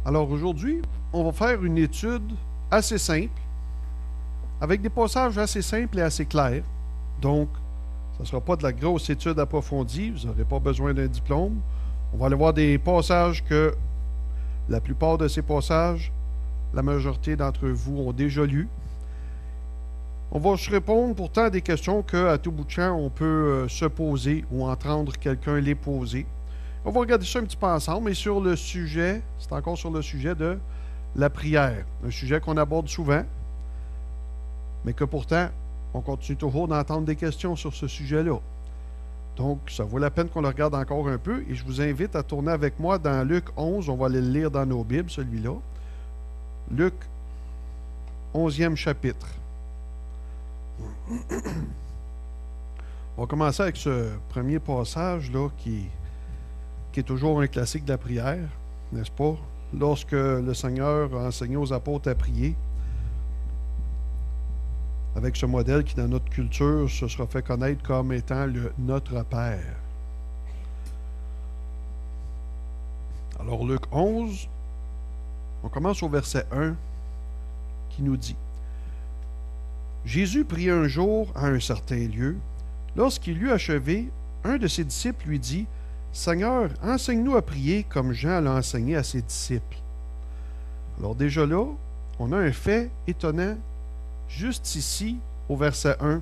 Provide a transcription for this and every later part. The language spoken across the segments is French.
Alors aujourd'hui, on va faire une étude assez simple, avec des passages assez simples et assez clairs. Donc, ce ne sera pas de la grosse étude approfondie, vous n'aurez pas besoin d'un diplôme. On va aller voir des passages que la plupart de ces passages, la majorité d'entre vous ont déjà lus. On va se répondre pourtant à des questions qu'à tout bout de champ, on peut se poser ou entendre quelqu'un les poser. On va regarder ça un petit peu ensemble, et sur le sujet, c'est encore sur le sujet de la prière. Un sujet qu'on aborde souvent, mais que pourtant, on continue toujours d'entendre des questions sur ce sujet-là. Donc, ça vaut la peine qu'on le regarde encore un peu, et je vous invite à tourner avec moi dans Luc 11. On va aller le lire dans nos Bibles, celui-là. Luc, 11e chapitre. On va commencer avec ce premier passage-là qui est toujours un classique de la prière, n'est-ce pas? Lorsque le Seigneur a enseigné aux apôtres à prier, avec ce modèle qui, dans notre culture, se sera fait connaître comme étant le Notre Père. Alors, Luc 11, on commence au verset 1, qui nous dit: Jésus prit un jour à un certain lieu. Lorsqu'il eut achevé, un de ses disciples lui dit: Seigneur, enseigne-nous à prier comme Jean l'a enseigné à ses disciples. Alors déjà là, on a un fait étonnant juste ici au verset 1.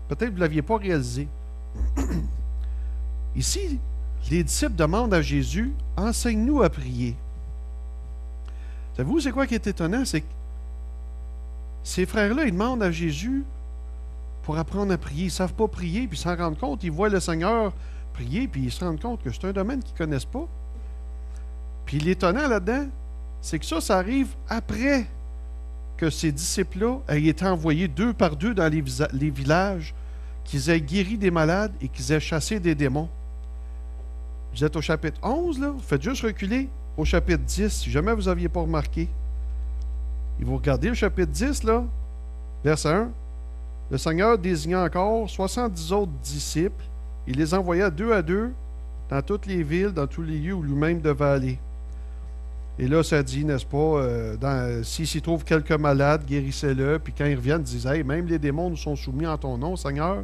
Peut-être que vous ne l'aviez pas réalisé. Ici, les disciples demandent à Jésus: enseigne-nous à prier. Savez-vous, c'est quoi qui est étonnant? C'est que ces frères-là, ils demandent à Jésus pour apprendre à prier. Ils ne savent pas prier, puis ils s'en rendent compte. Ils voient le Seigneur prier, puis ils se rendent compte que c'est un domaine qu'ils ne connaissent pas. Puis l'étonnant là-dedans, c'est que ça arrive après que ces disciples-là aient été envoyés 2 par 2 dans les villages, qu'ils aient guéri des malades et qu'ils aient chassé des démons. Vous êtes au chapitre 11, là. Vous faites juste reculer au chapitre 10, si jamais vous n'aviez pas remarqué. Et vous regardez le chapitre 10, là, verset 1. Le Seigneur désigna encore 70 autres disciples. Il les envoya 2 à 2 dans toutes les villes, dans tous les lieux où lui-même devait aller. Et là, ça dit, n'est-ce pas, s'il s'y trouve quelques malades, guérissez-le. Puis quand ils reviennent, ils disent: hey, même les démons nous sont soumis en ton nom, Seigneur.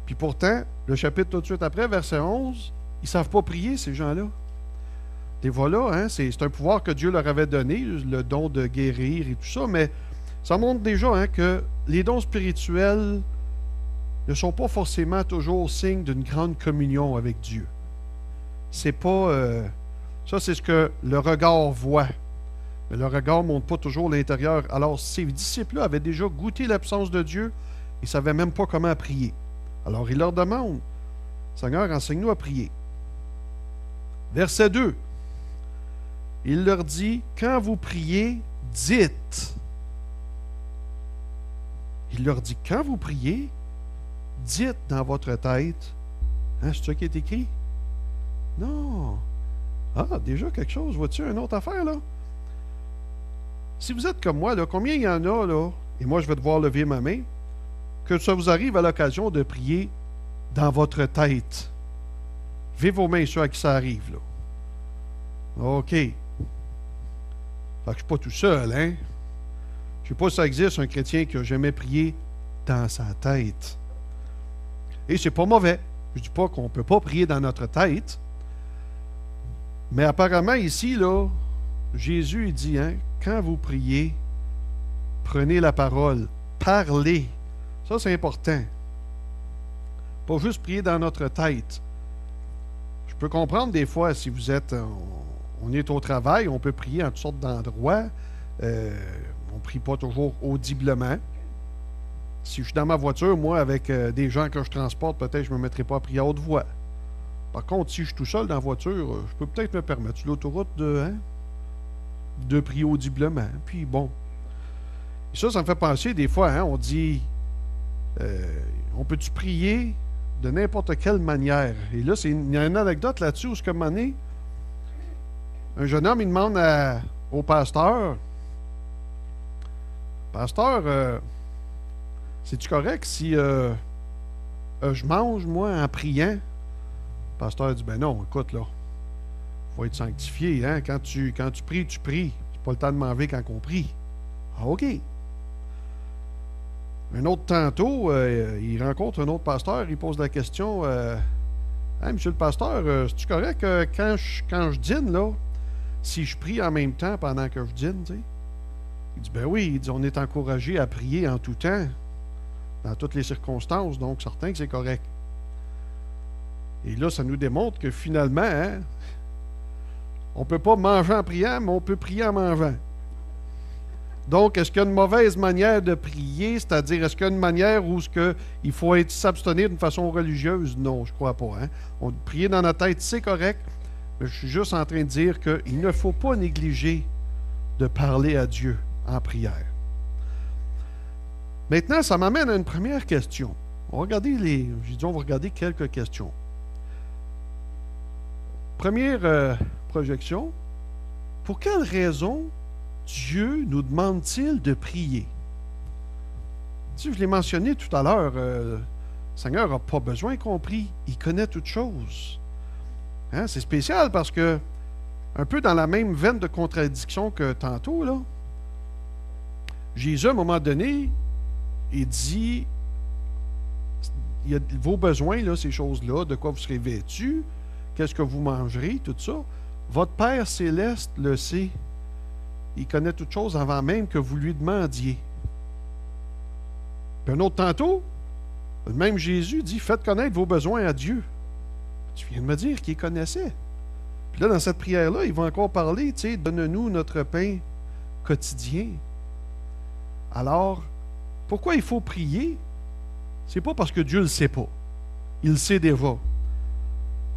Puis pourtant, le chapitre tout de suite après, verset 11, ils ne savent pas prier, ces gens-là. Et voilà, hein, c'est un pouvoir que Dieu leur avait donné, le don de guérir et tout ça, mais ça montre déjà que les dons spirituels ne sont pas forcément toujours signe d'une grande communion avec Dieu. C'est pas... ça, c'est ce que le regard voit. Mais le regard ne montre pas toujours l'intérieur. Alors, ces disciples-là avaient déjà goûté l'absence de Dieu. Ils ne savaient même pas comment prier. Alors, il leur demande: Seigneur, enseigne-nous à prier. Verset 2. Il leur dit: quand vous priez, dites. Il leur dit: quand vous priez, dites dans votre tête. Hein, c'est ça qui est écrit? Non. Ah, déjà quelque chose. Vois-tu une autre affaire, là? Si vous êtes comme moi, là, combien il y en a, là, et moi je vais devoir lever ma main, que ça vous arrive à l'occasion de prier dans votre tête? Levez vos mains, ceux à qui ça arrive, là. OK. Fait que je ne suis pas tout seul, hein? Je ne sais pas si ça existe un chrétien qui n'a jamais prié dans sa tête. Et c'est pas mauvais. Je ne dis pas qu'on ne peut pas prier dans notre tête. Mais apparemment, ici, là, Jésus, il dit, hein, quand vous priez, prenez la parole, parlez. Ça, c'est important. Pas juste prier dans notre tête. Je peux comprendre des fois, si vous êtes... on est au travail, on peut prier en toutes sortes d'endroits. On ne prie pas toujours audiblement. Si je suis dans ma voiture, moi, avec des gens que je transporte, peut-être je ne me mettrai pas à prier à haute voix. Par contre, si je suis tout seul dans la voiture, je peux peut-être me permettre sur l'autoroute de prier audiblement. Puis bon. Et ça me fait penser des fois, hein, on dit, on peut-tu prier de n'importe quelle manière? Et là, il y a une anecdote là-dessus où, à un moment donné, un jeune homme, il demande au pasteur: Pasteur, c'est-tu correct si je mange, moi, en priant? Le pasteur dit: ben non, écoute, là, Il faut être sanctifié. Hein? Quand tu pries, tu pries. C'est pas le temps de m'enlever quand on prie. Ah, OK. Un autre tantôt, il rencontre un autre pasteur, il pose la question Hey, monsieur le pasteur, c'est-tu correct quand je dîne, là, si je prie en même temps pendant que je dîne, tu sais? Il dit, ben oui, il dit, on est encouragé à prier en tout temps, dans toutes les circonstances, donc certain que c'est correct. Et là, ça nous démontre que finalement, hein, on ne peut pas manger en priant, mais on peut prier en mangeant. Donc, est-ce qu'il y a une mauvaise manière de prier? C'est-à-dire, est-ce qu'il y a une manière où il faut s'abstenir d'une façon religieuse? Non, je ne crois pas. Hein? Prier dans notre tête, c'est correct. Mais je suis juste en train de dire qu'il ne faut pas négliger de parler à Dieu en prière. Maintenant, ça m'amène à une première question. On va regarder quelques questions. Première projection. Pour quelle raison Dieu nous demande-t-il de prier? Tu sais, je l'ai mentionné tout à l'heure, le Seigneur n'a pas besoin qu'on prie. Il connaît toutes choses. Hein? C'est spécial parce que, un peu dans la même veine de contradiction que tantôt, là, Jésus, à un moment donné, il dit, il y a vos besoins, là, ces choses-là, de quoi vous serez vêtus, qu'est-ce que vous mangerez, tout ça. Votre Père céleste le sait. Il connaît toutes choses avant même que vous lui demandiez. Puis un autre tantôt, le même Jésus dit, faites connaître vos besoins à Dieu. Tu viens de me dire qu'il connaissait. Puis là, dans cette prière-là, il va encore parler, tu sais, donne-nous notre pain quotidien. Alors, pourquoi il faut prier? C'est pas parce que Dieu ne le sait pas. Il le sait déjà.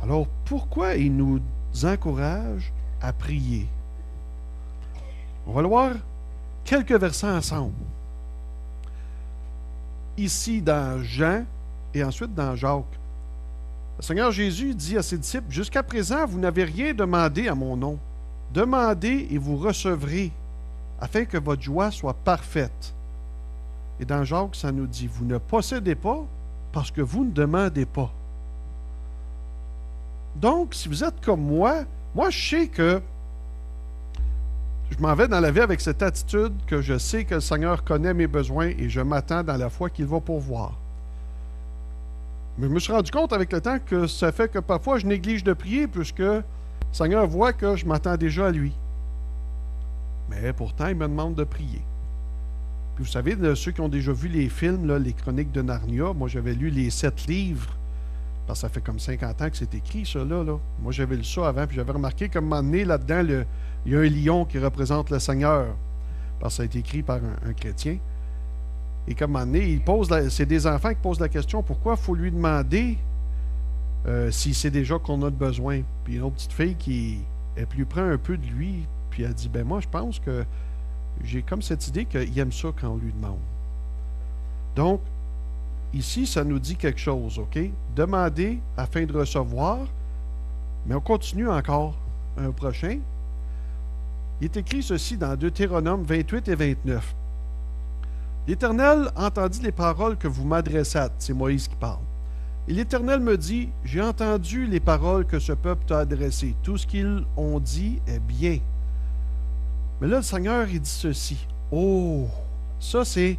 Alors, pourquoi il nous encourage à prier? On va le voir quelques versets ensemble. Ici dans Jean et ensuite dans Jacques. Le Seigneur Jésus dit à ses disciples, « Jusqu'à présent, vous n'avez rien demandé à mon nom. Demandez et vous recevrez, afin que votre joie soit parfaite. » Et dans Jacques, ça nous dit, « Vous ne possédez pas parce que vous ne demandez pas. » Donc, si vous êtes comme moi, je sais que je m'en vais dans la vie avec cette attitude que je sais que le Seigneur connaît mes besoins et je m'attends dans la foi qu'il va pourvoir. Mais je me suis rendu compte avec le temps que ça fait que parfois je néglige de prier puisque le Seigneur voit que je m'attends déjà à lui. Mais pourtant, il me demande de prier. Puis vous savez, ceux qui ont déjà vu les films, là, les Chroniques de Narnia, moi j'avais lu les 7 livres, parce que ça fait comme 50 ans que c'est écrit, ça là. Moi j'avais lu ça avant, puis j'avais remarqué qu'à un moment donné, là-dedans, il y a un lion qui représente le Seigneur, parce que ça a été écrit par un chrétien. Et qu'à un moment donné, c'est des enfants qui posent la question, pourquoi il faut lui demander s'il sait déjà qu'on a besoin? Puis une autre petite fille qui lui prend un peu de lui, puis elle dit, ben moi je pense que j'ai comme cette idée qu'il aime ça quand on lui demande. Donc, ici, ça nous dit quelque chose, OK? Demander afin de recevoir, mais on continue encore un prochain. Il est écrit ceci dans Deutéronome 28 et 29. « L'Éternel entendit les paroles que vous m'adressâtes. » C'est Moïse qui parle. « Et l'Éternel me dit, j'ai entendu les paroles que ce peuple t'a adressées. Tout ce qu'ils ont dit est bien. » Mais là, le Seigneur, il dit ceci. Oh, ça c'est...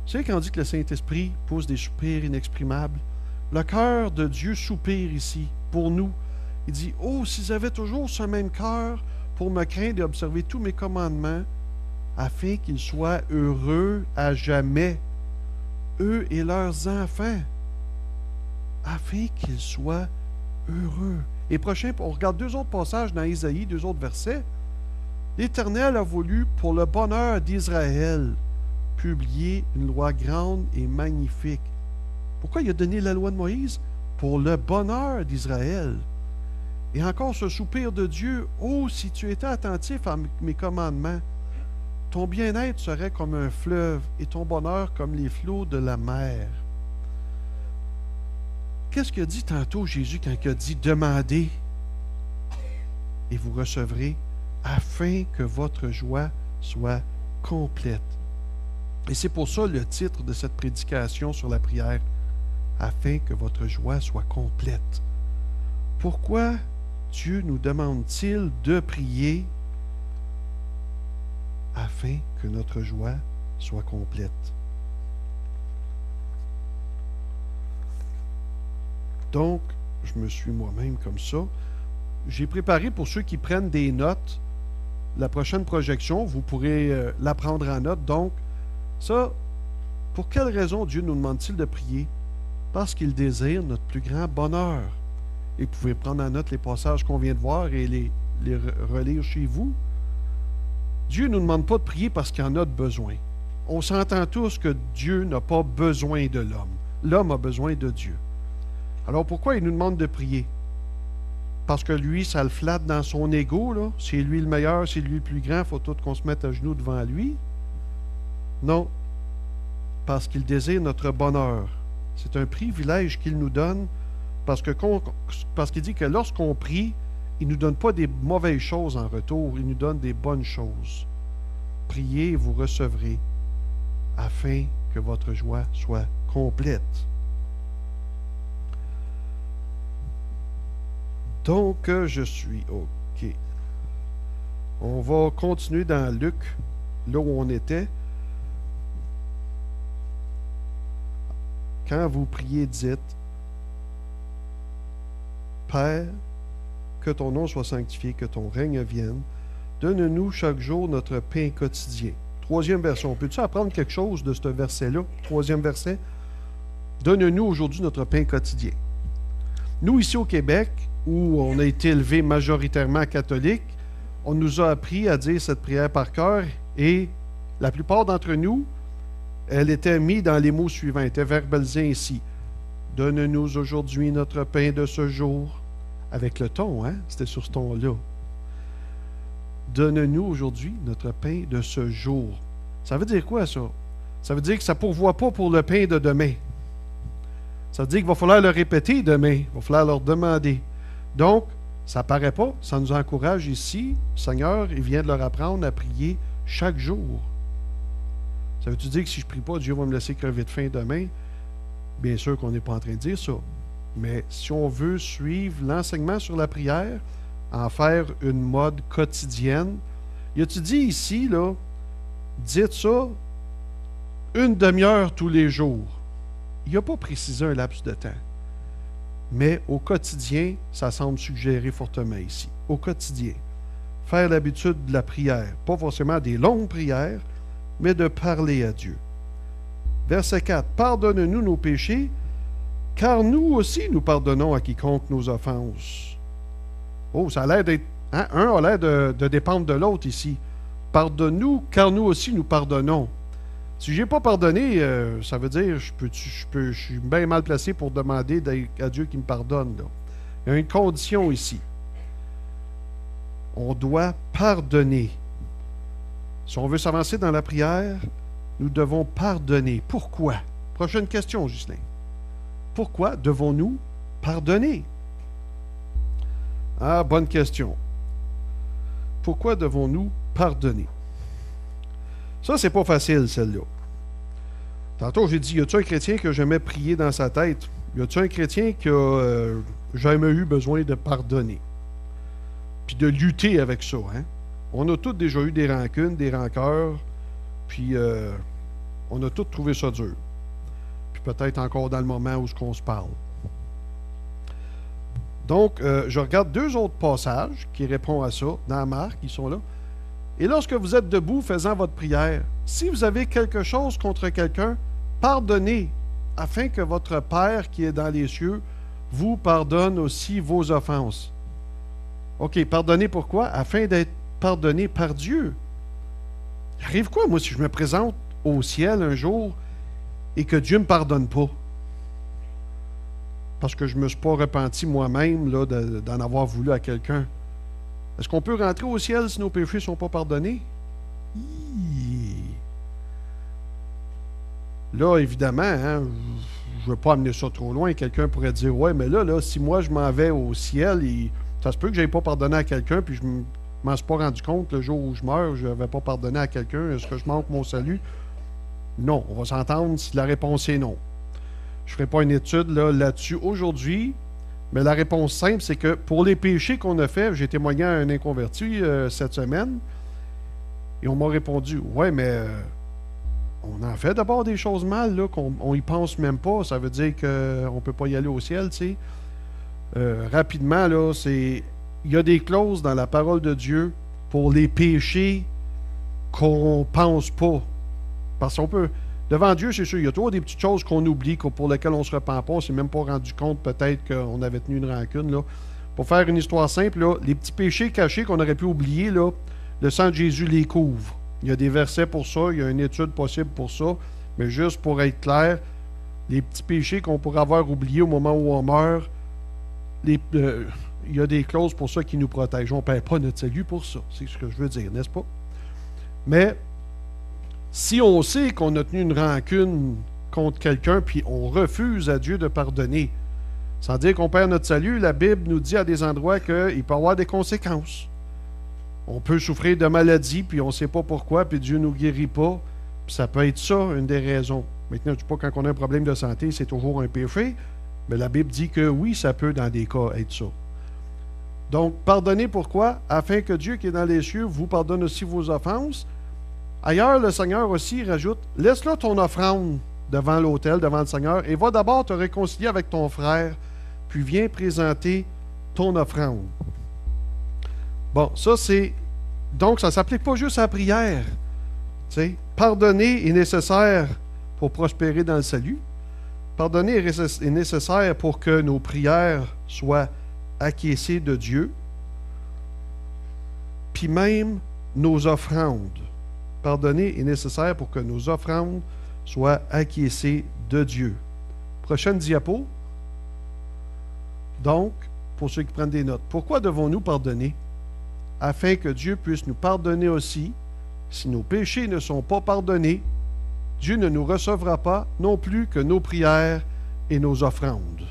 Vous savez quand on dit que le Saint-Esprit pousse des soupirs inexprimables? Le cœur de Dieu soupire ici, pour nous. Il dit, oh, s'ils avaient toujours ce même cœur pour me craindre et observer tous mes commandements, afin qu'ils soient heureux à jamais, eux et leurs enfants, afin qu'ils soient heureux. Et prochain, on regarde 2 autres passages dans Isaïe, 2 autres versets. L'Éternel a voulu, pour le bonheur d'Israël, publier une loi grande et magnifique. Pourquoi il a donné la loi de Moïse? Pour le bonheur d'Israël. Et encore ce soupir de Dieu, « Oh, si tu étais attentif à mes commandements, ton bien-être serait comme un fleuve et ton bonheur comme les flots de la mer. » Qu'est-ce que dit tantôt Jésus quand il a dit « Demandez et vous recevrez, afin que votre joie soit complète. » Et c'est pour ça le titre de cette prédication sur la prière, « Afin que votre joie soit complète. » Pourquoi Dieu nous demande-t-il de prier afin que notre joie soit complète? Donc, je me suis moi-même comme ça. J'ai préparé pour ceux qui prennent des notes la prochaine projection. Vous pourrez la prendre en note. Donc, ça, pour quelle raison Dieu nous demande-t-il de prier? Parce qu'il désire notre plus grand bonheur. Et vous pouvez prendre en note les passages qu'on vient de voir et les relire chez vous. Dieu ne nous demande pas de prier parce qu'il en a besoin. On s'entend tous que Dieu n'a pas besoin de l'homme. L'homme a besoin de Dieu. Alors pourquoi il nous demande de prier? Parce que lui, ça le flatte dans son ego, là. C'est lui le meilleur, c'est lui le plus grand, il faut tout qu'on se mette à genoux devant lui. Non. Parce qu'il désire notre bonheur. C'est un privilège qu'il nous donne parce qu'il dit que lorsqu'on prie, il ne nous donne pas des mauvaises choses en retour, il nous donne des bonnes choses. Priez et vous recevrez afin que votre joie soit complète. Donc, je suis OK. On va continuer dans Luc, là où on était. Quand vous priez, dites, Père, que ton nom soit sanctifié, que ton règne vienne. Donne-nous chaque jour notre pain quotidien. Troisième verset. On peut-tu apprendre quelque chose de ce verset-là? Troisième verset. Donne-nous aujourd'hui notre pain quotidien. Nous, ici au Québec, où on a été élevé majoritairement catholique, on nous a appris à dire cette prière par cœur et la plupart d'entre nous, elle était mise dans les mots suivants, elle était verbalisée ainsi. Donne-nous aujourd'hui notre pain de ce jour. Avec le ton, hein? C'était sur ce ton-là. Donne-nous aujourd'hui notre pain de ce jour. Ça veut dire quoi, ça? Ça veut dire que ça ne pourvoit pas pour le pain de demain. Ça veut dire qu'il va falloir le répéter demain. Il va falloir leur demander. Donc, ça ne paraît pas. Ça nous encourage ici. Le Seigneur, il vient de leur apprendre à prier chaque jour. Ça veut-tu dire que si je ne prie pas, Dieu va me laisser crever de faim demain? Bien sûr qu'on n'est pas en train de dire ça. Mais si on veut suivre l'enseignement sur la prière, en faire une mode quotidienne, il a-tu dit ici, là, dites ça une demi-heure tous les jours. Il n'a pas précisé un laps de temps. Mais au quotidien, ça semble suggérer fortement ici. Au quotidien. Faire l'habitude de la prière. Pas forcément des longues prières, mais de parler à Dieu. Verset 4. Pardonne-nous nos péchés, car nous aussi nous pardonnons à quiconque nos offenses. Oh, ça a l'air d'être... Hein? Un a l'air de dépendre de l'autre ici. Pardonne-nous, car nous aussi nous pardonnons. Si je n'ai pas pardonné, ça veut dire je suis bien mal placé pour demander à Dieu qu'il me pardonne. Là. Il y a une condition ici. On doit pardonner. Si on veut s'avancer dans la prière, nous devons pardonner. Pourquoi? Prochaine question, Ghislain. Pourquoi devons-nous pardonner? Ah, bonne question. Pourquoi devons-nous pardonner? Ça, c'est pas facile, celle-là. Tantôt, j'ai dit, y a-t-il un chrétien qui a jamais prié dans sa tête? Y a-t-il un chrétien qui a jamais eu besoin de pardonner? Puis de lutter avec ça, hein? On a tous déjà eu des rancunes, des rancœurs, puis on a tous trouvé ça dur. Puis peut-être encore dans le moment où on se parle. Donc, je regarde deux autres passages qui répondent à ça, dans Marc, ils sont là. Et lorsque vous êtes debout faisant votre prière, si vous avez quelque chose contre quelqu'un, pardonnez, afin que votre Père qui est dans les cieux vous pardonne aussi vos offenses. OK, pardonnez pourquoi? Afin d'être pardonné par Dieu. Il arrive quoi, moi, si je me présente au ciel un jour et que Dieu ne me pardonne pas? Parce que je ne me suis pas repenti moi-même là, d'en avoir voulu à quelqu'un. Est-ce qu'on peut rentrer au ciel si nos péchés ne sont pas pardonnés? Là, évidemment, hein, je ne veux pas amener ça trop loin. Quelqu'un pourrait dire, ouais, mais là, si moi je m'en vais au ciel, ça se peut que je n'aie pas pardonné à quelqu'un, puis je ne m'en suis pas rendu compte le jour où je meurs, je n'avais pas pardonné à quelqu'un. Est-ce que je manque mon salut? Non, on va s'entendre si la réponse est non. Je ne ferai pas une étude là-dessus aujourd'hui, Mais la réponse simple, c'est que pour les péchés qu'on a faits, j'ai témoigné à un inconverti cette semaine, et on m'a répondu, ouais, mais on en fait d'abord des choses mal, là, qu'on y pense même pas. Ça veut dire qu'on ne peut pas y aller au ciel, tu sais. Rapidement, là, il y a des clauses dans la parole de Dieu pour les péchés qu'on pense pas. Parce qu'on peut... Devant Dieu, c'est sûr, il y a toujours des petites choses qu'on oublie, pour lesquelles on ne se repent pas. On ne s'est même pas rendu compte, peut-être, qu'on avait tenu une rancune, là. Pour faire une histoire simple, là, les petits péchés cachés qu'on aurait pu oublier, là, le sang de Jésus les couvre. Il y a des versets pour ça, il y a une étude possible pour ça, mais juste pour être clair, les petits péchés qu'on pourrait avoir oubliés au moment où on meurt, il y a des clauses pour ça qui nous protègent. On ne perd pas notre salut pour ça, c'est ce que je veux dire, n'est-ce pas? Mais si on sait qu'on a tenu une rancune contre quelqu'un, puis on refuse à Dieu de pardonner, sans dire qu'on perd notre salut, la Bible nous dit à des endroits qu'il peut y avoir des conséquences. On peut souffrir de maladies, puis on ne sait pas pourquoi, puis Dieu ne nous guérit pas. Puis ça peut être ça, une des raisons. Maintenant, je ne dis pas quand on a un problème de santé, c'est toujours un péché, mais la Bible dit que oui, ça peut, dans des cas, être ça. Donc, pardonnez pourquoi? Afin que Dieu qui est dans les cieux vous pardonne aussi vos offenses. Ailleurs, le Seigneur aussi rajoute, laisse là ton offrande devant l'autel, devant le Seigneur, et va d'abord te réconcilier avec ton frère, puis viens présenter ton offrande. Bon, ça c'est... Donc, ça ne s'applique pas juste à la prière. Tu sais, pardonner est nécessaire pour prospérer dans le salut. Pardonner est nécessaire pour que nos prières soient acquiescées de Dieu. Puis même nos offrandes. Pardonner est nécessaire pour que nos offrandes soient acquiescées de Dieu. Prochaine diapo. Donc, pour ceux qui prennent des notes, pourquoi devons-nous pardonner? Afin que Dieu puisse nous pardonner aussi. Si nos péchés ne sont pas pardonnés, Dieu ne nous recevra pas non plus que nos prières et nos offrandes.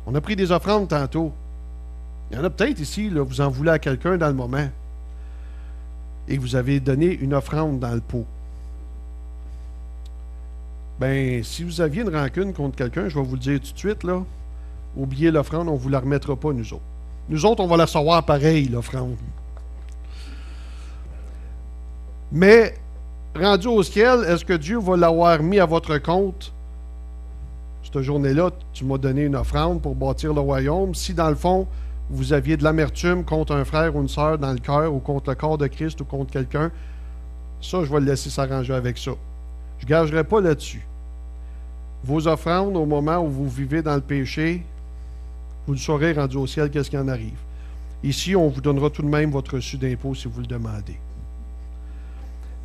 On a pris des offrandes tantôt. Il y en a peut-être ici, là, vous en voulez à quelqu'un dans le moment. Et vous avez donné une offrande dans le pot. Bien, si vous aviez une rancune contre quelqu'un, je vais vous le dire tout de suite, là, oubliez l'offrande, on ne vous la remettra pas, nous autres. Nous autres, on va la savoir pareil, l'offrande. Mais, rendu au ciel, est-ce que Dieu va l'avoir mis à votre compte? Cette journée-là, tu m'as donné une offrande pour bâtir le royaume. Si, dans le fond, vous aviez de l'amertume contre un frère ou une sœur dans le cœur, ou contre le corps de Christ, ou contre quelqu'un, ça, je vais le laisser s'arranger avec ça. Je ne gagerai pas là-dessus. Vos offrandes, au moment où vous vivez dans le péché, vous le saurez rendu au ciel, qu'est-ce qui en arrive. Ici, on vous donnera tout de même votre reçu d'impôt si vous le demandez.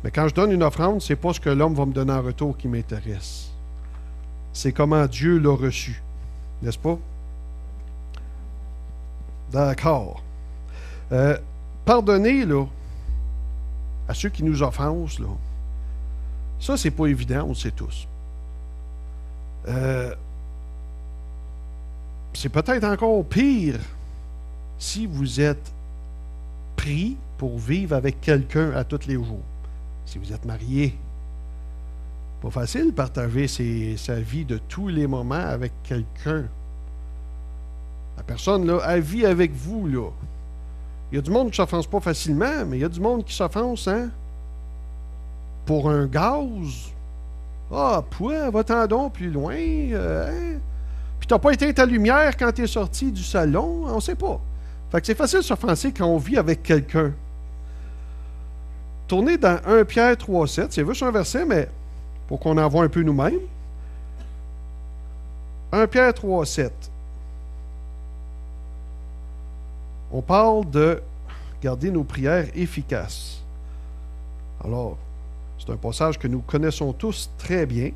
Mais quand je donne une offrande, ce n'est pas ce que l'homme va me donner en retour qui m'intéresse. C'est comment Dieu l'a reçu. N'est-ce pas? D'accord. Pardonner, là, à ceux qui nous offensent, là, ça, c'est pas évident, on le sait tous. C'est peut-être encore pire si vous êtes pris pour vivre avec quelqu'un à tous les jours. Si vous êtes marié, pas facile de partager sa vie de tous les moments avec quelqu'un. La personne, là, elle vit avec vous, là. Il y a du monde qui ne s'offense pas facilement, mais il y a du monde qui s'offense, hein? Pour un gaz. Ah, pouah, va-t'en donc plus loin. Hein? Puis t'as pas éteint ta lumière quand t'es sorti du salon, on sait pas. Fait que c'est facile de s'offenser quand on vit avec quelqu'un. Tournez dans 1 Pierre 3,7, c'est juste un verset, mais pour qu'on en voit un peu nous-mêmes. 1 Pierre 3,7. On parle de garder nos prières efficaces. Alors, c'est un passage que nous connaissons tous très bien,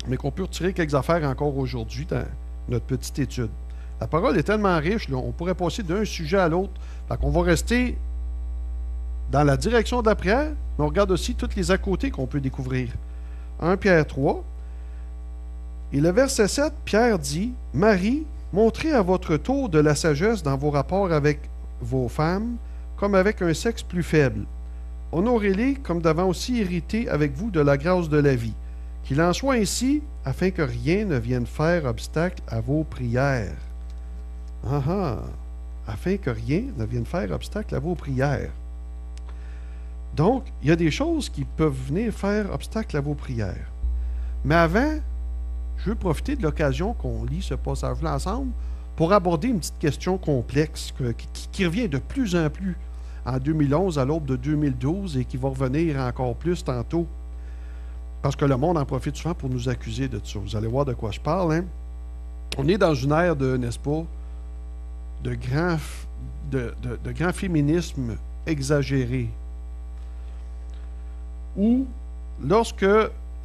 mais qu'on peut retirer quelques affaires encore aujourd'hui dans notre petite étude. La parole est tellement riche, là, on pourrait passer d'un sujet à l'autre. Fait qu'on va rester dans la direction de la prière, mais on regarde aussi tous les à côté qu'on peut découvrir. 1 Pierre 3. Et le verset 7, Pierre dit, « Marie, montrez à votre tour de la sagesse dans vos rapports avec vos femmes, comme avec un sexe plus faible. Honorez-les comme devant aussi hériter avec vous de la grâce de la vie, Qu'il en soit ainsi, afin que rien ne vienne faire obstacle à vos prières. Ah ah! Afin que rien ne vienne faire obstacle à vos prières. Donc, il y a des choses qui peuvent venir faire obstacle à vos prières. Mais avant, je veux profiter de l'occasion qu'on lit ce passage-là ensemble pour aborder une petite question complexe qui revient de plus en plus en 2011 à l'aube de 2012 et qui va revenir encore plus tantôt. Parce que le monde en profite souvent pour nous accuser de ça. Vous allez voir de quoi je parle. Hein? On est dans une ère de, n'est-ce pas, de grand féminisme exagéré. Où, lorsque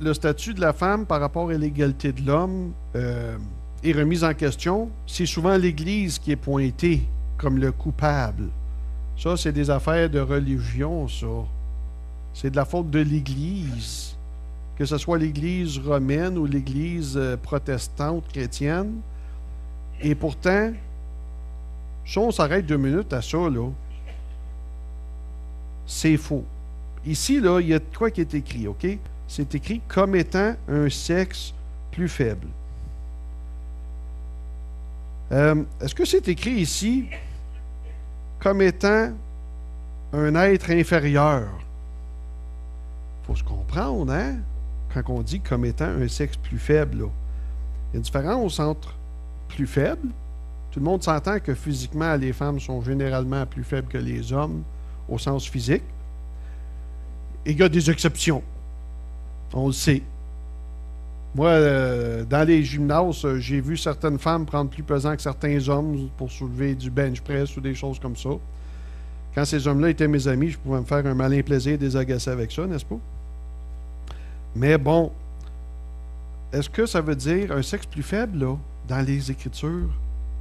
le statut de la femme par rapport à l'égalité de l'homme est remis en question, c'est souvent l'Église qui est pointée comme le coupable. Ça, c'est des affaires de religion, ça. C'est de la faute de l'Église. Que ce soit l'Église romaine ou l'Église protestante chrétienne. Et pourtant, si on s'arrête 2 minutes à ça, là, c'est faux. Ici, là, il y a quoi qui est écrit, OK? C'est écrit comme étant un sexe plus faible. Est-ce que c'est écrit ici comme étant un être inférieur? Il faut se comprendre, hein? Quand on dit comme étant un sexe plus faible, là. Il y a une différence entre plus faible. Tout le monde s'entend que physiquement, les femmes sont généralement plus faibles que les hommes au sens physique. Et il y a des exceptions. On le sait. Moi, dans les gymnases, j'ai vu certaines femmes prendre plus pesant que certains hommes pour soulever du bench press ou des choses comme ça. Quand ces hommes-là étaient mes amis, je pouvais me faire un malin plaisir de les agacer avec ça, n'est-ce pas? Mais bon, est-ce que ça veut dire un sexe plus faible, là, dans les Écritures?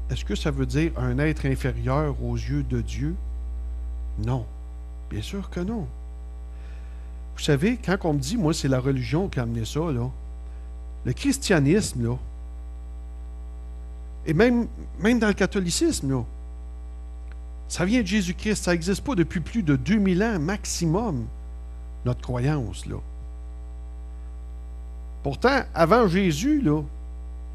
Est-ce que ça veut dire un être inférieur aux yeux de Dieu? Non. Bien sûr que non. Vous savez, quand on me dit, moi, c'est la religion qui a amené ça, là, le christianisme, là, et même dans le catholicisme, là, ça vient de Jésus-Christ. Ça n'existe pas depuis plus de 2000 ans maximum, notre croyance, là. Pourtant, avant Jésus, là,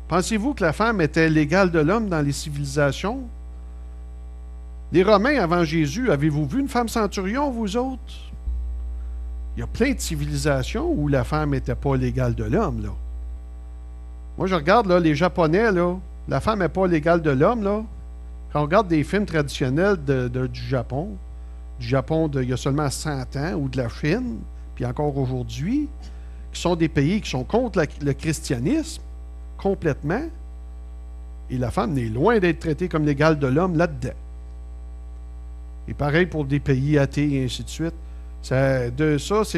pensez-vous que la femme était l'égale de l'homme dans les civilisations? Les Romains, avant Jésus, avez-vous vu une femme centurion, vous autres? Il y a plein de civilisations où la femme n'était pas l'égale de l'homme, là. Moi, je regarde, là, les Japonais, là, la femme n'est pas l'égale de l'homme, là. Quand on regarde des films traditionnels du Japon il y a seulement 100 ans, ou de la Chine, puis encore aujourd'hui, qui sont des pays qui sont contre le christianisme, complètement, et la femme n'est loin d'être traitée comme l'égale de l'homme là-dedans. Et pareil pour des pays athées et ainsi de suite. C'est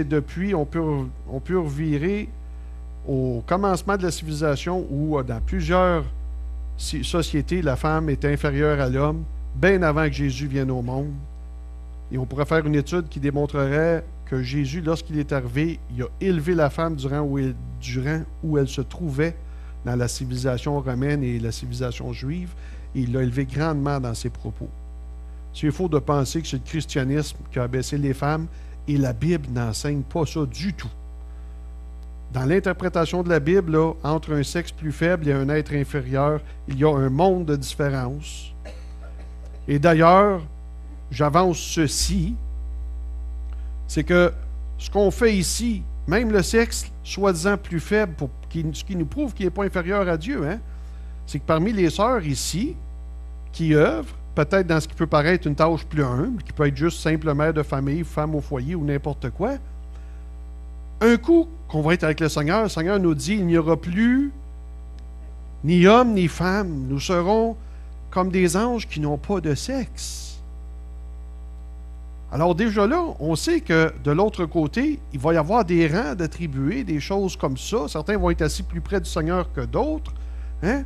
depuis, on peut revirer au commencement de la civilisation où dans plusieurs sociétés, la femme est inférieure à l'homme, bien avant que Jésus vienne au monde. Et on pourrait faire une étude qui démontrerait que Jésus, lorsqu'il est arrivé, il a élevé la femme durant où elle se trouvait dans la civilisation romaine et la civilisation juive, et il l'a élevé grandement dans ses propos. C'est faux de penser que c'est le christianisme qui a abaissé les femmes, et la Bible n'enseigne pas ça du tout. Dans l'interprétation de la Bible, là, entre un sexe plus faible et un être inférieur, il y a un monde de différence. Et d'ailleurs, j'avance ceci, c'est que ce qu'on fait ici, même le sexe soi-disant plus faible, ce qui nous prouve qu'il n'est pas inférieur à Dieu, hein, c'est que parmi les sœurs ici, qui œuvrent, peut-être dans ce qui peut paraître une tâche plus humble, qui peut être juste simple mère de famille, femme au foyer ou n'importe quoi, un coup qu'on va être avec le Seigneur nous dit, il n'y aura plus ni homme ni femme. Nous serons comme des anges qui n'ont pas de sexe. Alors déjà là, on sait que de l'autre côté, il va y avoir des rangs d'attribués, des choses comme ça. Certains vont être assis plus près du Seigneur que d'autres. Hein?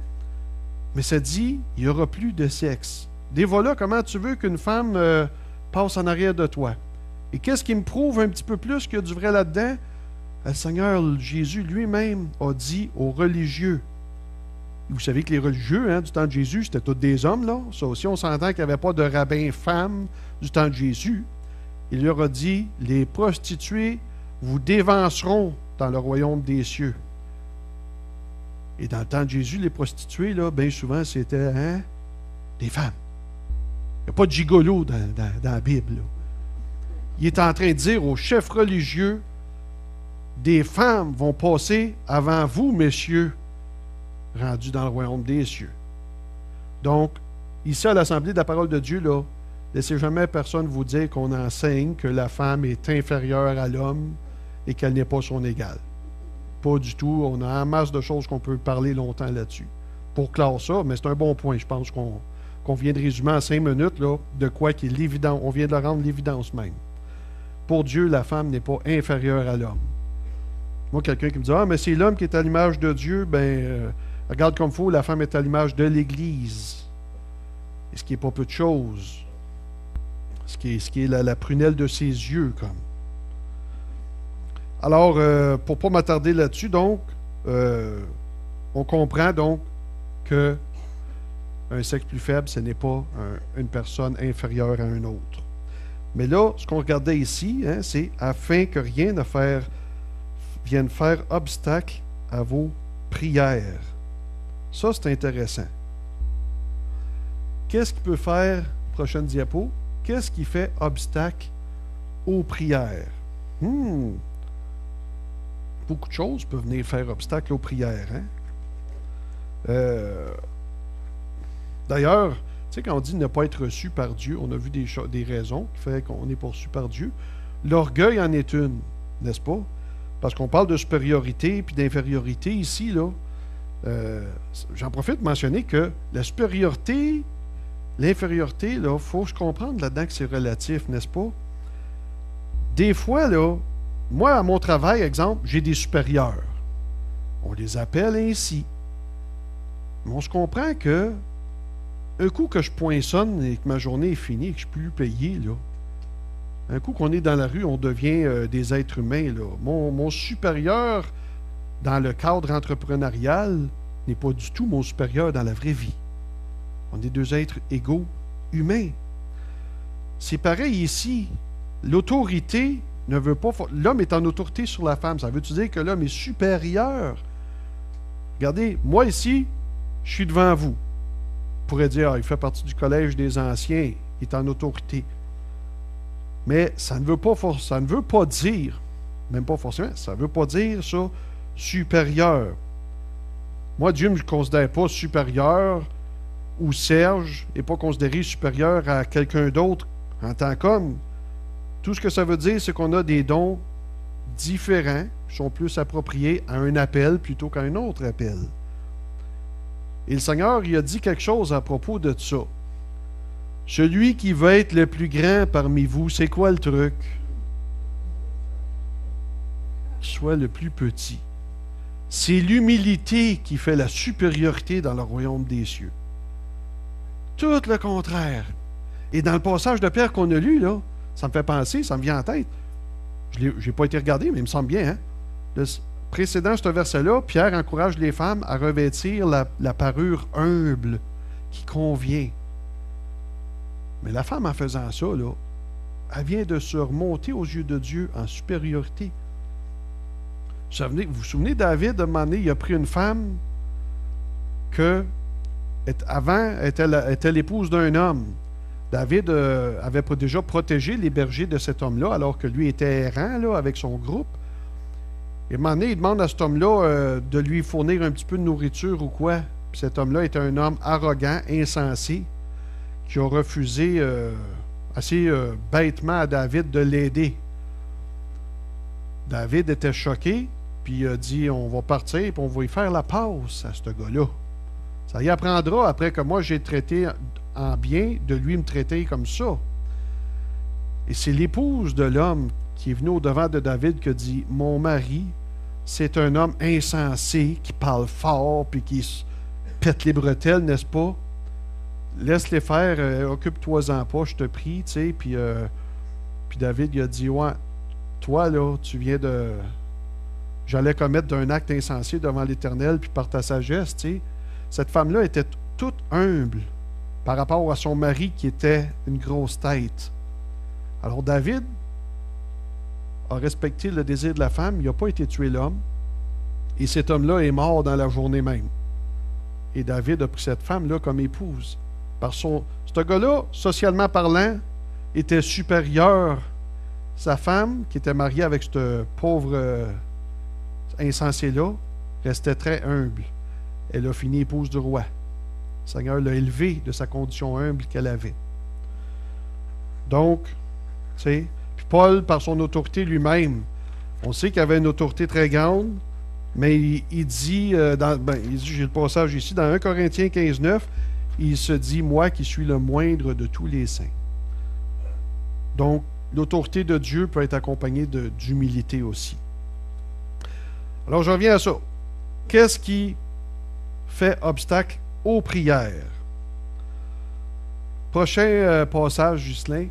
Mais ça dit, il n'y aura plus de sexe. Des voilà, comment tu veux qu'une femme passe en arrière de toi? Et qu'est-ce qui me prouve un petit peu plus qu'il y a du vrai là-dedans? Le Seigneur Jésus lui-même a dit aux religieux. Vous savez que les religieux, hein, du temps de Jésus, c'était tous des hommes, là. Ça aussi, on s'entend qu'il n'y avait pas de rabbin femme du temps de Jésus. Il leur a dit, les prostituées vous dévanceront dans le royaume des cieux. Et dans le temps de Jésus, les prostituées, là, bien souvent, c'était des femmes. Il n'y a pas de gigolo dans la Bible. Là. Il est en train de dire aux chefs religieux, des femmes vont passer avant vous, messieurs, rendus dans le royaume des cieux. Donc, ici, à l'Assemblée de la parole de Dieu, là, laissez jamais personne vous dire qu'on enseigne que la femme est inférieure à l'homme et qu'elle n'est pas son égale. Pas du tout. On a un masse de choses qu'on peut parler longtemps là-dessus. Pour clore ça, mais c'est un bon point. Je pense qu'on vient de résumer en 5 minutes là, de quoi qui est l'évidence. On vient de le rendre l'évidence même. Pour Dieu, la femme n'est pas inférieure à l'homme. Moi, quelqu'un qui me dit « Ah, mais c'est l'homme qui est à l'image de Dieu. » Regarde comme il faut, la femme est à l'image de l'Église. Et ce qui n'est pas peu de choses. Ce qui est la prunelle de ses yeux, comme. Alors, pour ne pas m'attarder là-dessus, donc, on comprend donc que un sexe plus faible, ce n'est pas une personne inférieure à un autre. Mais là, ce qu'on regardait ici, c'est afin que rien ne vienne faire obstacle à vos prières. Ça, c'est intéressant. Qu'est-ce qui peut faire, prochaine diapo, qu'est-ce qui fait obstacle aux prières? Beaucoup de choses peuvent venir faire obstacle aux prières. D'ailleurs, tu sais, quand on dit ne pas être reçu par Dieu, on a vu des raisons qui font qu'on n'est pas reçu par Dieu. L'orgueil en est une, n'est-ce pas? Parce qu'on parle de supériorité puis d'infériorité ici, là. J'en profite de mentionner que la supériorité, l'infériorité, il faut que je comprenne là-dedans que c'est relatif, n'est-ce pas? Des fois, là, moi, à mon travail, exemple, j'ai des supérieurs. On les appelle ainsi. Mais on se comprend que un coup que je poinçonne et que ma journée est finie et que je ne suis plus payé, là, un coup qu'on est dans la rue, on devient des êtres humains. Là. Mon supérieur dans le cadre entrepreneurial n'est pas du tout mon supérieur dans la vraie vie. On est deux êtres égaux, humains. C'est pareil ici. L'autorité ne veut pas... L'homme est en autorité sur la femme. Ça veut-tu dire que l'homme est supérieur? Regardez, moi ici, je suis devant vous. On pourrait dire, il fait partie du collège des anciens, il est en autorité. Mais ça ne veut pas dire, même pas forcément, ça ne veut pas dire ça, supérieur. Moi, Dieu ne me considère pas supérieur, ou Serge n'est pas considéré supérieur à quelqu'un d'autre en tant qu'homme. Tout ce que ça veut dire, c'est qu'on a des dons différents, qui sont plus appropriés à un appel plutôt qu'à un autre appel. Et le Seigneur, il a dit quelque chose à propos de ça. Celui qui veut être le plus grand parmi vous, c'est quoi le truc? Qu'il soit le plus petit. C'est l'humilité qui fait la supériorité dans le royaume des cieux. Tout le contraire. Et dans le passage de Pierre qu'on a lu, là, ça me fait penser, ça me vient en tête. Je n'ai pas été regardé, mais il me semble bien. Hein? Le précédent, ce verset-là, Pierre encourage les femmes à revêtir la parure humble qui convient. Mais la femme, en faisant ça, là, elle vient de se remonter aux yeux de Dieu en supériorité. Vous vous souvenez, David, à un moment donné, il a pris une femme que, avant, était l'épouse d'un homme. David avait déjà protégé les bergers de cet homme-là, alors que lui était errant là, avec son groupe. Et à un moment donné, il demande à cet homme-là de lui fournir un petit peu de nourriture ou quoi. Puis cet homme-là était un homme arrogant, insensé, qui a refusé assez bêtement à David de l'aider. David était choqué, puis il a dit, on va partir, puis on va y faire la passe à ce gars-là. Ça y apprendra, après que moi j'ai traité en bien, de lui me traiter comme ça. Et c'est l'épouse de l'homme qui est venue au-devant de David qui a dit, mon mari, c'est un homme insensé, qui parle fort, puis qui se pète les bretelles, n'est-ce pas? Laisse-les faire, occupe-toi-en pas, je te prie, tu sais. Puis David, il a dit, ouais, toi, là, tu viens de... J'allais commettre d'un acte insensé devant l'Éternel, puis par ta sagesse, tu sais. Cette femme-là était toute humble par rapport à son mari qui était une grosse tête. Alors David a respecté le désir de la femme, il n'a pas été tuer l'homme, Et cet homme-là est mort dans la journée même. Et David a pris cette femme-là comme épouse. Ce gars-là, socialement parlant, était supérieur. Sa femme, qui était mariée avec ce pauvre insensé-là, restait très humble. Elle a fini épouse du roi. Le Seigneur l'a élevée de sa condition humble qu'elle avait. Donc, tu sais, puis Paul, par son autorité lui-même, on sait qu'il avait une autorité très grande, mais il dit, j'ai le passage ici, dans 1 Corinthiens 15, 9, il se dit, moi qui suis le moindre de tous les saints. Donc, l'autorité de Dieu peut être accompagnée d'humilité aussi. Alors, je reviens à ça. Qu'est-ce qui fait obstacle aux prières? Prochain passage, Ghislain.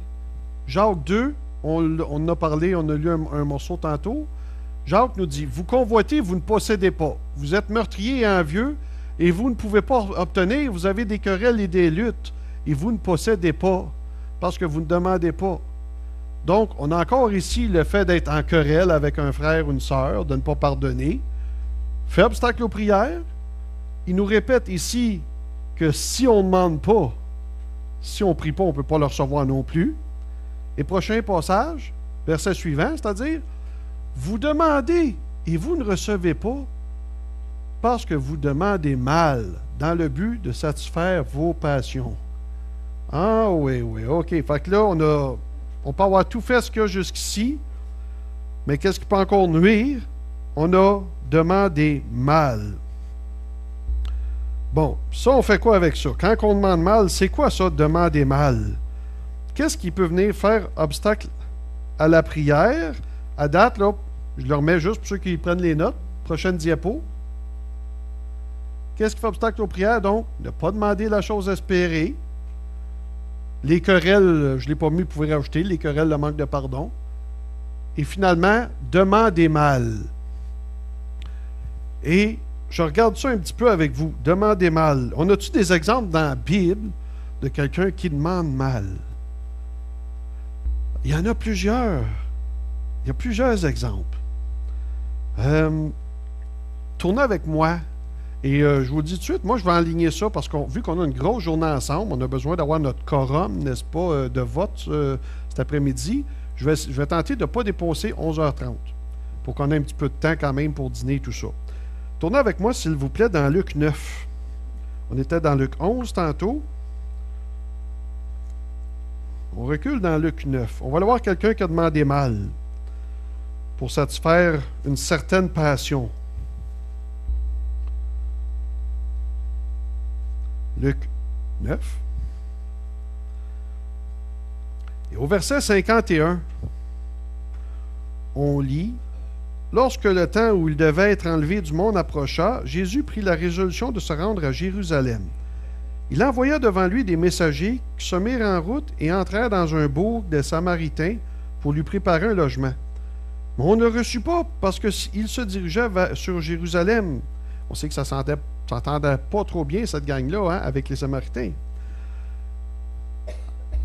Jacques 2, on en a parlé, on a lu un morceau tantôt. Jacques nous dit, vous convoitez, vous ne possédez pas. Vous êtes meurtrier et envieux, et vous ne pouvez pas obtenir. Vous avez des querelles et des luttes, et vous ne possédez pas, parce que vous ne demandez pas. Donc, on a encore ici le fait d'être en querelle avec un frère ou une sœur, de ne pas pardonner, fait obstacle aux prières. Il nous répète ici que si on ne demande pas, si on ne prie pas, on ne peut pas le recevoir non plus. Et prochain passage, verset suivant, c'est-à-dire, vous demandez et vous ne recevez pas parce que vous demandez mal dans le but de satisfaire vos passions. Ah oui, OK. Fait que là, on peut avoir tout fait ce qu'il y a jusqu'ici, mais qu'est-ce qui peut encore nuire? On a demandé mal. Bon, ça, on fait quoi avec ça? Quand on demande mal, c'est quoi ça, demander mal? Qu'est-ce qui peut venir faire obstacle à la prière? À date, là, je le remets juste pour ceux qui prennent les notes. Prochaine diapo. Qu'est-ce qui fait obstacle aux prières? Donc, ne pas demander la chose espérée. Les querelles, je ne l'ai pas mis, vous pouvez rajouter, les querelles, le manque de pardon. Et finalement, demander mal. Et je regarde ça un petit peu avec vous. Demander mal. On a-tu des exemples dans la Bible de quelqu'un qui demande mal? Il y en a plusieurs. Il y a plusieurs exemples. Tournez avec moi. Et je vous dis tout de suite, moi je vais enligner ça parce que vu qu'on a une grosse journée ensemble, on a besoin d'avoir notre quorum, n'est-ce pas, de vote cet après-midi. Je vais tenter de ne pas dépasser 11h30 pour qu'on ait un petit peu de temps quand même pour dîner et tout ça. Tournez avec moi, s'il vous plaît, dans Luc 9. On était dans Luc 11 tantôt. On recule dans Luc 9. On va aller voir quelqu'un qui a demandé mal pour satisfaire une certaine passion. Luc 9. Et au verset 51, on lit, « Lorsque le temps où il devait être enlevé du monde approcha, Jésus prit la résolution de se rendre à Jérusalem. Il envoya devant lui des messagers qui se mirent en route et entrèrent dans un bourg des Samaritains pour lui préparer un logement. Mais on ne le reçut pas parce qu'il se dirigeait sur Jérusalem. » On sait que ça s'entendait pas trop bien, cette gang-là, hein, avec les Samaritains.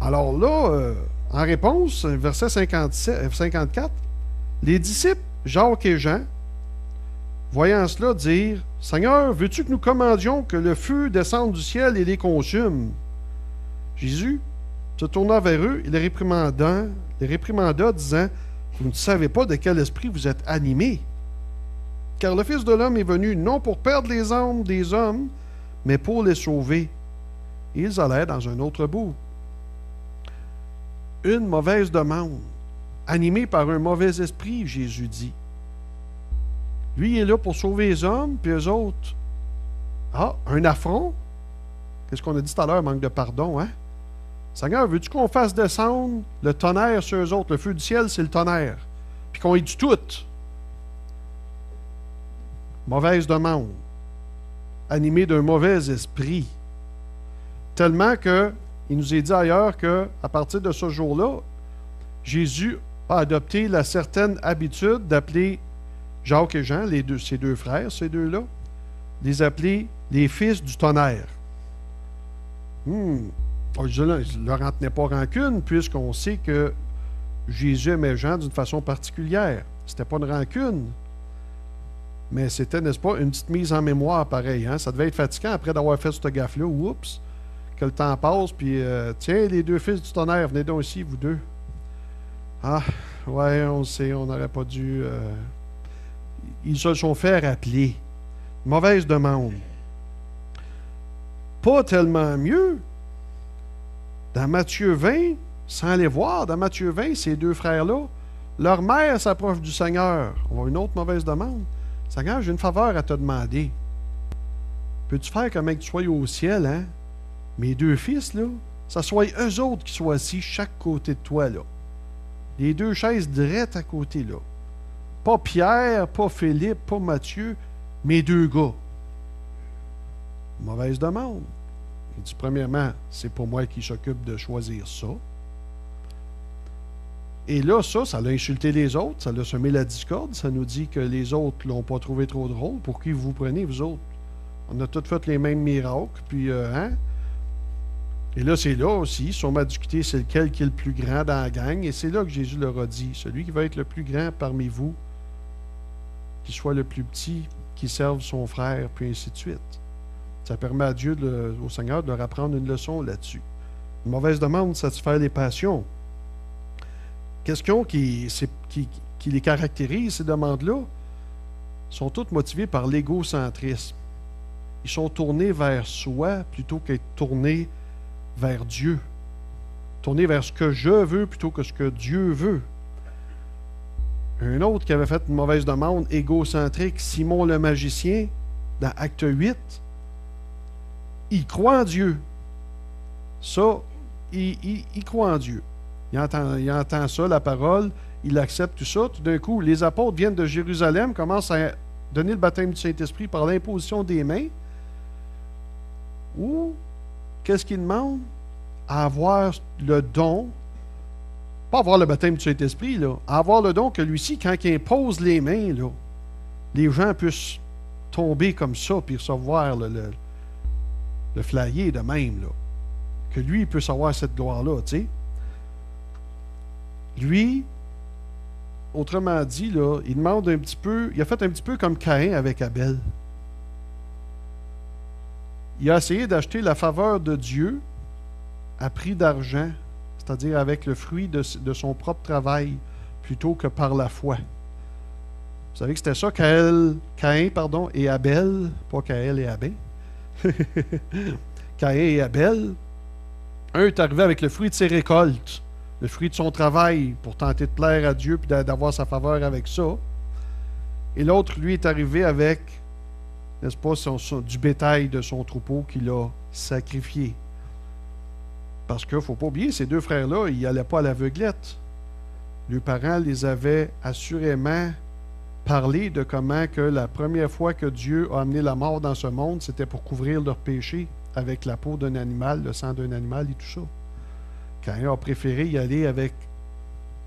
Alors là, en réponse, verset 54, les disciples, Jacques et Jean, voyant cela, dirent, « Seigneur, veux-tu que nous commandions que le feu descende du ciel et les consume? » Jésus se tourna vers eux et les réprimanda, disant, « Vous ne savez pas de quel esprit vous êtes animés. Car le Fils de l'homme est venu non pour perdre les âmes des hommes, mais pour les sauver. » Et ils allèrent dans un autre bout. Une mauvaise demande, animée par un mauvais esprit, Jésus dit. Lui, il est là pour sauver les hommes, puis eux autres. Ah, un affront? Qu'est-ce qu'on a dit tout à l'heure, manque de pardon, hein? Seigneur, veux-tu qu'on fasse descendre le tonnerre sur eux autres? Le feu du ciel, c'est le tonnerre. Puis qu'on ait du tout. Mauvaise demande, animée d'un mauvais esprit. Tellement que, il nous est dit ailleurs qu'à partir de ce jour-là, Jésus a adopté la certaine habitude d'appeler Jacques et Jean, ces deux frères, ces deux-là, les appeler les fils du tonnerre. Je ne leur en tenais pas rancune, puisqu'on sait que Jésus aimait Jean d'une façon particulière. C'était pas une rancune. Mais c'était, n'est-ce pas, une petite mise en mémoire pareil. Hein? Ça devait être fatigant après d'avoir fait cette gaffe-là. Oups! Que le temps passe, puis tiens, les deux fils du tonnerre, venez donc ici, vous deux. Ah, ouais, on le sait, on n'aurait pas dû. Ils se sont fait rappeler. Mauvaise demande. Pas tellement mieux. Dans Matthieu 20, sans les voir, dans Matthieu 20, ces deux frères-là, leur mère s'approche du Seigneur. On voit une autre mauvaise demande. Seigneur, j'ai une faveur à te demander. Peux-tu faire comme que tu sois au ciel, hein? Mes deux fils, là, ça soit eux autres qui soient assis chaque côté de toi, là. Les deux chaises drettes à côté, là. Pas Pierre, pas Philippe, pas Matthieu, mes deux gars. Mauvaise demande. Il dit, premièrement, c'est pour moi qui s'occupe de choisir ça. Et là, ça l'a insulté les autres, ça l'a semé la discorde, ça nous dit que les autres ne l'ont pas trouvé trop drôle. Pour qui vous prenez, vous autres? On a tous fait les mêmes miracles, puis, hein? Et là, c'est là aussi, ils sont à discuter, c'est lequel qui est le plus grand dans la gang. Et c'est là que Jésus leur a dit, celui qui va être le plus grand parmi vous, qu'il soit le plus petit, qui serve son frère, puis ainsi de suite. Ça permet à Dieu, au Seigneur, de leur apprendre une leçon là-dessus. Une mauvaise demande, satisfaire les passions. Question qui les caractérise, ces demandes-là, sont toutes motivées par l'égocentrisme. Ils sont tournés vers soi plutôt qu'être tournés vers Dieu. Tournés vers ce que je veux plutôt que ce que Dieu veut. Un autre qui avait fait une mauvaise demande égocentrique, Simon le magicien, dans Acte 8, il croit en Dieu. Ça, il croit en Dieu. Il entend ça, la parole, il accepte tout ça. Tout d'un coup, les apôtres viennent de Jérusalem, commencent à donner le baptême du Saint-Esprit par l'imposition des mains. Ou, qu'est-ce qu'ils demandent? À avoir le don, pas avoir le baptême du Saint-Esprit, là, à avoir le don que lui-ci, quand il impose les mains, là, les gens puissent tomber comme ça puis recevoir le flyer de même, là. Que lui, il puisse avoir cette gloire-là, tu sais. Lui, autrement dit, là, il demande un petit peu, il a fait un petit peu comme Caïn avec Abel. Il a essayé d'acheter la faveur de Dieu à prix d'argent, c'est-à-dire avec le fruit de son propre travail, plutôt que par la foi. Vous savez que c'était ça, Caïn et Abel, pas Caïn et Abel. Caïn et Abel, un est arrivé avec le fruit de ses récoltes, le fruit de son travail pour tenter de plaire à Dieu puis d'avoir sa faveur avec ça. Et l'autre, lui, est arrivé avec, n'est-ce pas, du bétail de son troupeau qu'il a sacrifié. Parce qu'il ne faut pas oublier, ces deux frères-là, ils n'allaient pas à l'aveuglette. Leurs parents les avaient assurément parlé de comment que la première fois que Dieu a amené la mort dans ce monde, c'était pour couvrir leurs péchés avec la peau d'un animal, le sang d'un animal et tout ça. Caïn a préféré y aller avec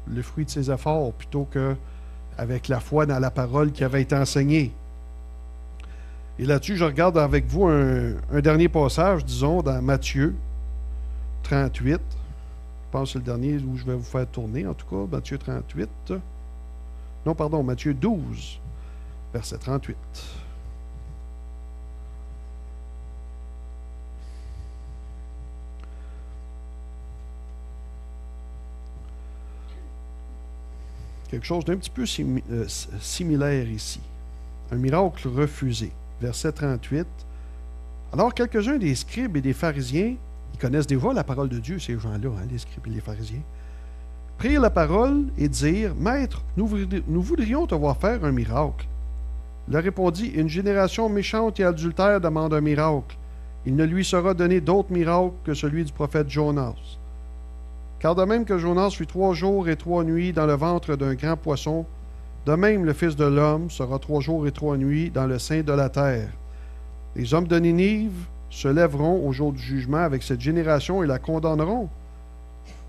le fruit de ses efforts plutôt qu'avec la foi dans la parole qui avait été enseignée. Et là-dessus, je regarde avec vous un dernier passage, disons, dans Matthieu 38. Je pense que c'est le dernier où je vais vous faire tourner, en tout cas, Matthieu 38. Non, pardon, Matthieu 12, verset 38. Quelque chose d'un petit peu similaire ici. Un miracle refusé. Verset 38. Alors, quelques-uns des scribes et des pharisiens, ils connaissent déjà la parole de Dieu, ces gens-là, hein, les scribes et les pharisiens, prirent la parole et dirent, « Maître, nous voudrions te voir faire un miracle. » Il leur répondit, « Une génération méchante et adultère demande un miracle. Il ne lui sera donné d'autre miracle que celui du prophète Jonas. Car de même que Jonas fut 3 jours et 3 nuits dans le ventre d'un grand poisson, de même le Fils de l'homme sera 3 jours et 3 nuits dans le sein de la terre. Les hommes de Ninive se lèveront au jour du jugement avec cette génération et la condamneront,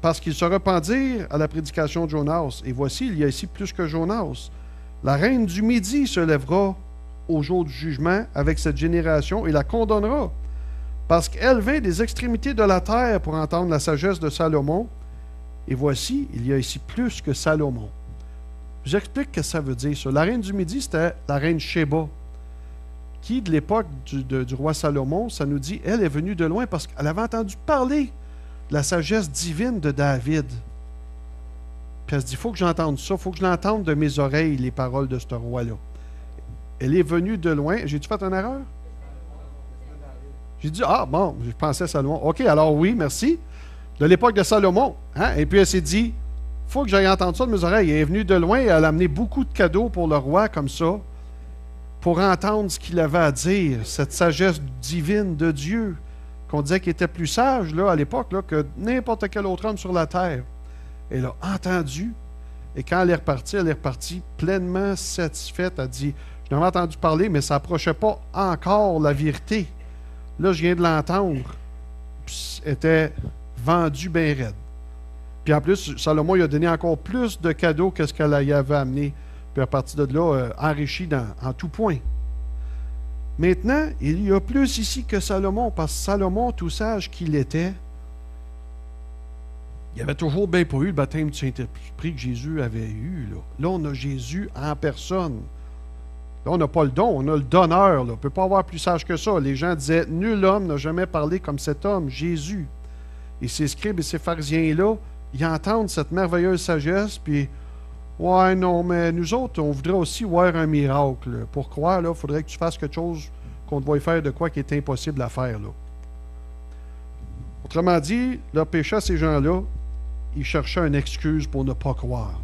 parce qu'ils se repentirent à la prédication de Jonas. Et voici, il y a ici plus que Jonas. La reine du Midi se lèvera au jour du jugement avec cette génération et la condamnera, parce qu'elle vint des extrémités de la terre pour entendre la sagesse de Salomon. Et voici, il y a ici plus que Salomon. J'explique ce que ça veut dire, ça. La reine du Midi, c'était la reine Sheba, qui, de l'époque du roi Salomon, ça nous dit, elle est venue de loin parce qu'elle avait entendu parler de la sagesse divine de David. Puis elle se dit, il faut que j'entende ça, il faut que je l'entende de mes oreilles, les paroles de ce roi-là. Elle est venue de loin. J'ai-tu fait une erreur? J'ai dit, ah bon, je pensais à Salomon. OK, alors oui, merci. De l'époque de Salomon. Hein? Et puis elle s'est dit, il faut que j'aille entendre ça de mes oreilles. Elle est venue de loin et elle a amené beaucoup de cadeaux pour le roi comme ça, pour entendre ce qu'il avait à dire, cette sagesse divine de Dieu, qu'on disait qu'il était plus sage là, à l'époque là, que n'importe quel autre homme sur la terre. Elle a entendu, et quand elle est repartie pleinement satisfaite. Elle dit, je n'avais entendu parler, mais ça n'approchait pas encore la vérité. Là, je viens de l'entendre. Puis, elle était vendue bien raide. Puis en plus, Salomon lui a donné encore plus de cadeaux que ce qu'elle y avait amené. Puis à partir de là, enrichi en tout point. Maintenant, il y a plus ici que Salomon, parce que Salomon, tout sage qu'il était, il avait toujours bien pas eu le baptême du Saint-Esprit que Jésus avait eu. Là, on a Jésus en personne. Là, on n'a pas le don, on a le donneur. Là. On ne peut pas avoir plus sage que ça. Les gens disaient, nul homme n'a jamais parlé comme cet homme, Jésus. Et ces scribes et ces pharisiens-là, ils entendent cette merveilleuse sagesse, puis, ouais, non, mais nous autres, on voudrait aussi voir un miracle. Pour croire, il faudrait que tu fasses quelque chose qu'on te voit faire de quoi qui est impossible à faire. Là. Autrement dit, leur péché à ces gens-là, ils cherchaient une excuse pour ne pas croire.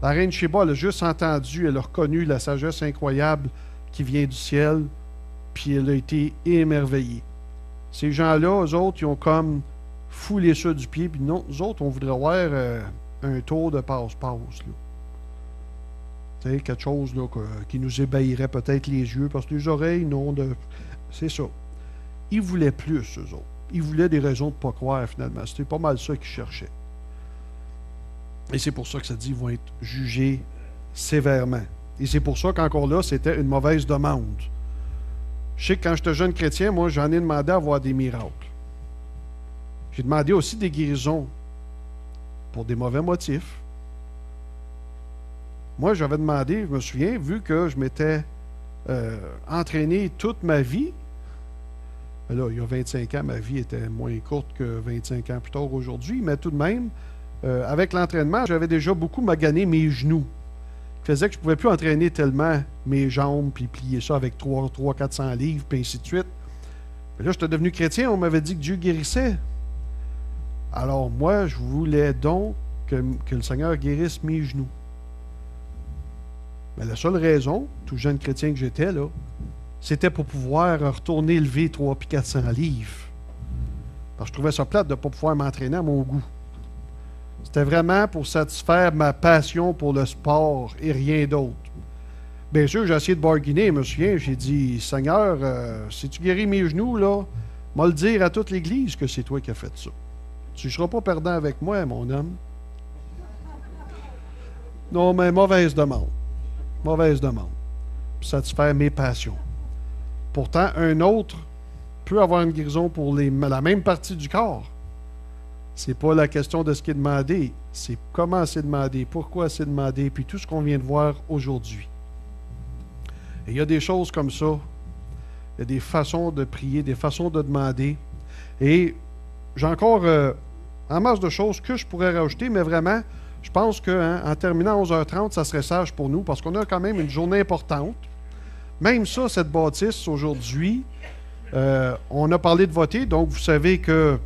La reine Sheba, elle a juste entendu, elle a reconnu la sagesse incroyable qui vient du ciel, puis elle a été émerveillée. Ces gens-là, eux autres, ils ont comme foulé ça du pied, puis non, nous autres, on voudrait voir un tour de passe-passe. Tu sais, quelque chose là, qui nous ébahirait peut-être les yeux, parce que les oreilles, non, c'est ça. Ils voulaient plus, eux autres. Ils voulaient des raisons de ne pas croire, finalement. C'était pas mal ça qu'ils cherchaient. Et c'est pour ça que ça dit qu'ils vont être jugés sévèrement. Et c'est pour ça qu'encore là, c'était une mauvaise demande. Je sais que quand j'étais jeune chrétien, moi, j'en ai demandé à voir des miracles. J'ai demandé aussi des guérisons pour des mauvais motifs. Moi, j'avais demandé, je me souviens, vu que je m'étais entraîné toute ma vie, là, il y a 25 ans, ma vie était moins courte que 25 ans plus tard aujourd'hui, mais tout de même, avec l'entraînement, j'avais déjà beaucoup magané mes genoux. Ce qui faisait que je ne pouvais plus entraîner tellement mes jambes, puis plier ça avec 300-400 livres, puis ainsi de suite. Mais là, j'étais devenu chrétien, on m'avait dit que Dieu guérissait. Alors moi, je voulais donc que le Seigneur guérisse mes genoux. Mais la seule raison, tout jeune chrétien que j'étais, là, c'était pour pouvoir retourner lever 300 puis 400 livres. Parce que je trouvais ça plate de ne pas pouvoir m'entraîner à mon goût. C'était vraiment pour satisfaire ma passion pour le sport et rien d'autre. Bien sûr, j'ai essayé de barguiner, je me souviens, j'ai dit, Seigneur, si tu guéris mes genoux, là, moi le dire à toute l'Église que c'est toi qui as fait ça. Tu ne seras pas perdant avec moi, mon homme. Non, mais mauvaise demande. Mauvaise demande. Pour satisfaire mes passions. Pourtant, un autre peut avoir une guérison pour la même partie du corps. C'est pas la question de ce qui est demandé, c'est comment c'est demandé, pourquoi c'est demandé, puis tout ce qu'on vient de voir aujourd'hui. Et il y a des choses comme ça. Il y a des façons de prier, des façons de demander. Et j'ai encore en masse de choses que je pourrais rajouter, mais vraiment, je pense qu'en terminant à 11h30, ça serait sage pour nous, parce qu'on a quand même une journée importante. Même ça, cette bâtisse, aujourd'hui, on a parlé de voter, donc vous savez que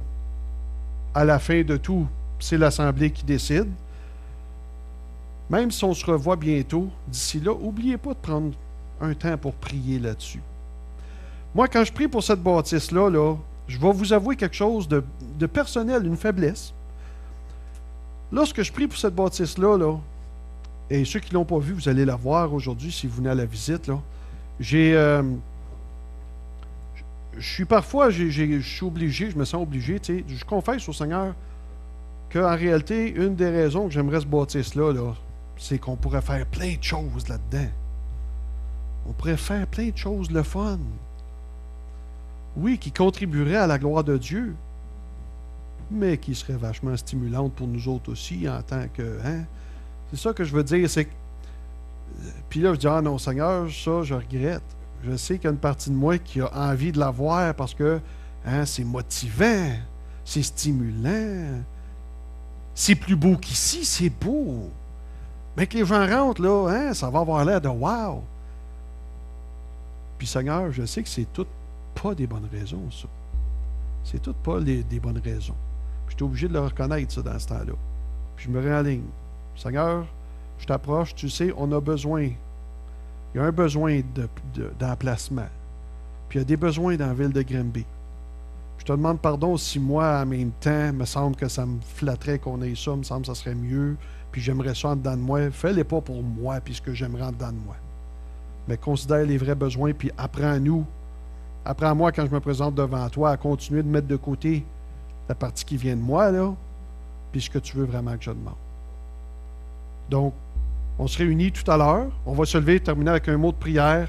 à la fin de tout, c'est l'Assemblée qui décide. Même si on se revoit bientôt, d'ici là, n'oubliez pas de prendre un temps pour prier là-dessus. Moi, quand je prie pour cette bâtisse-là, je vais vous avouer quelque chose de personnel, une faiblesse. Lorsque je prie pour cette bâtisse-là, et ceux qui ne l'ont pas vue, vous allez la voir aujourd'hui si vous venez à la visite, là, je suis parfois, je suis obligé, je me sens obligé, tu sais, je confesse au Seigneur qu'en réalité, une des raisons que j'aimerais ce bâtisse-là, c'est qu'on pourrait faire plein de choses là-dedans. On pourrait faire plein de choses le fun. Oui, qui contribueraient à la gloire de Dieu, mais qui seraient vachement stimulantes pour nous autres aussi en tant que, C'est ça que je veux dire, c'est que... Puis là, je dis, ah non, Seigneur, ça, je regrette. Je sais qu'il y a une partie de moi qui a envie de l'avoir parce que hein, c'est motivant, c'est stimulant, c'est plus beau qu'ici, c'est beau. Mais que les gens rentrent, là, hein, ça va avoir l'air de wow. Puis Seigneur, je sais que c'est toutes pas des bonnes raisons, ça. C'est toutes pas des bonnes raisons. Puis j'étais obligé de le reconnaître, ça, dans ce temps-là. Puis je me réaligne. Seigneur, je t'approche, tu sais, on a besoin. Il y a un besoin d'emplacement. Puis il y a des besoins dans la ville de Granby. Je te demande pardon si moi, en même temps, me semble que ça me flatterait qu'on ait ça, me semble que ça serait mieux, puis j'aimerais ça en dedans de moi. Fais-les pas pour moi, puis ce que j'aimerais en dedans de moi. Mais considère les vrais besoins, puis apprends-moi quand je me présente devant toi à continuer de mettre de côté la partie qui vient de moi, là, puis ce que tu veux vraiment que je demande. Donc, on se réunit tout à l'heure. On va se lever et terminer avec un mot de prière.